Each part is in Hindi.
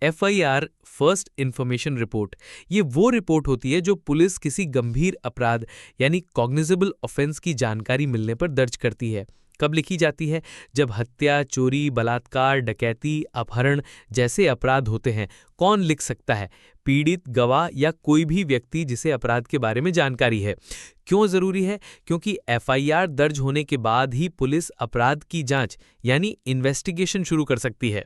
FIR फर्स्ट इंफॉर्मेशन रिपोर्ट ये वो रिपोर्ट होती है जो पुलिस किसी गंभीर अपराध यानी कॉग्निजेबल ऑफेंस की जानकारी मिलने पर दर्ज करती है। कब लिखी जाती है? जब हत्या, चोरी, बलात्कार, डकैती, अपहरण जैसे अपराध होते हैं। कौन लिख सकता है? पीड़ित, गवाह या कोई भी व्यक्ति जिसे अपराध के बारे में जानकारी है। क्यों जरूरी है? क्योंकि FIR दर्ज होने के बाद ही पुलिस अपराध की जांच यानी इन्वेस्टिगेशन शुरू कर सकती है।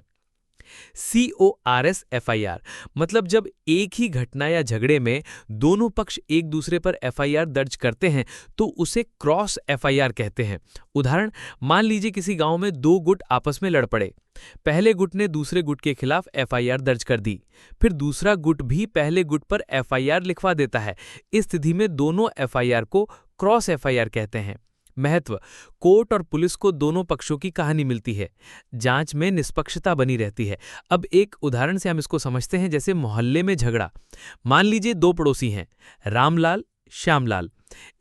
CORS FIR मतलब जब एक ही घटना या झगड़े में दोनों पक्ष एक दूसरे पर FIR दर्ज करते हैं तो उसे क्रॉस FIR कहते हैं। उदाहरण, मान लीजिए किसी गांव में दो गुट आपस में लड़ पड़े। पहले गुट ने दूसरे गुट के खिलाफ FIR दर्ज कर दी, फिर दूसरा गुट भी पहले गुट पर FIR लिखवा देता है। इस स्थिति में दोनों FIR को क्रॉस FIR कहते हैं। महत्व, कोर्ट और पुलिस को दोनों पक्षों की कहानी मिलती है। जांच में निष्पक्षता बनी रहती है। अब एक उदाहरण से हम इसको समझते हैं, जैसे मोहल्ले में झगड़ा। मान लीजिए दो पड़ोसी हैं, रामलाल, श्यामलाल।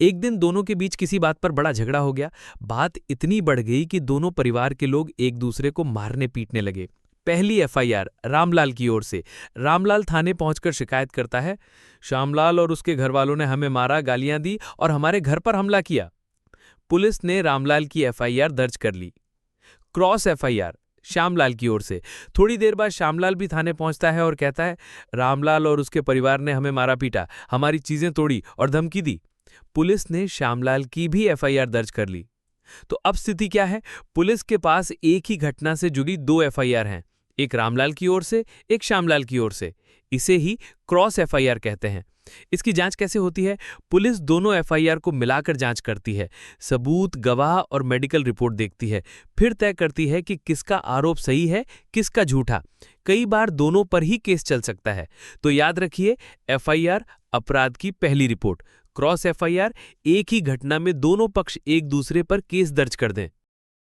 एक दिन दोनों के बीच किसी बात पर बड़ा झगड़ा हो गया। बात इतनी बढ़ गई कि दोनों परिवार के लोग एक दूसरे को मारने पीटने लगे। पहली FIR रामलाल की ओर से। रामलाल थाने पहुंचकर शिकायत करता है, श्यामलाल और उसके घर वालों ने हमें मारा, गालियां दी और हमारे घर पर हमला किया। पुलिस ने रामलाल की FIR दर्ज कर ली। क्रॉस FIR श्यामलाल की ओर से। थोड़ी देर बाद श्यामलाल भी थाने पहुंचता है और कहता है, रामलाल और उसके परिवार ने हमें मारा पीटा, हमारी चीजें तोड़ी और धमकी दी। पुलिस ने श्यामलाल की भी FIR दर्ज कर ली। तो अब स्थिति क्या है? पुलिस के पास एक ही घटना से जुड़ी दो FIR हैं, एक रामलाल की ओर से, एक श्यामलाल की ओर से। इसे ही क्रॉस FIR कहते हैं। इसकी जांच कैसे होती है? पुलिस दोनों FIR को मिलाकर जांच करती है, सबूत, गवाह और मेडिकल रिपोर्ट देखती है, फिर तय करती है कि किसका आरोप सही है, किसका झूठा। कई बार दोनों पर ही केस चल सकता है। तो याद रखिए, FIR अपराध की पहली रिपोर्ट, क्रॉस FIR एक ही घटना में दोनों पक्ष एक दूसरे पर केस दर्ज कर दें।